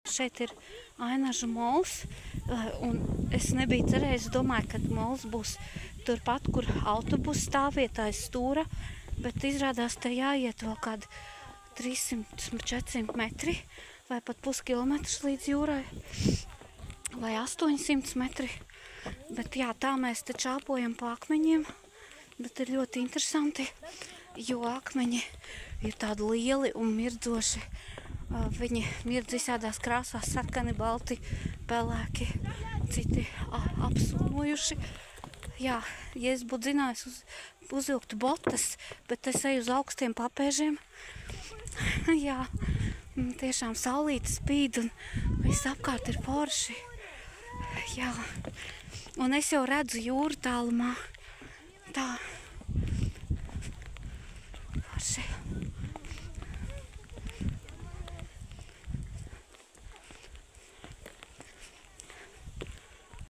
Šeit ir Ainažu mols, un es nebiju cerējis, domāju, ka mols būs turpat, kur autobus stāvvietā aiz stūra, bet izrādās, te jāiet vēl kādi 300-400 metri, vai pat puskilometrs līdz jūrai, vai 800 metri. Bet jā, tā mēs te čāpojam pa akmeņiem, bet ir ļoti interesanti, jo akmeņi ir tādi lieli un mirdzoši. Viņi mirdz visādās krāsās, sarkani, balti, pelēki, citi apsūmojuši. Jā, ja es būtu zinājis uzvilkt botas, bet es eju uz augstiem papēžiem. Jā, tiešām saulīte spīd un viss apkārt ir forši. Jā, un es jau redzu jūru tālumā. Tā.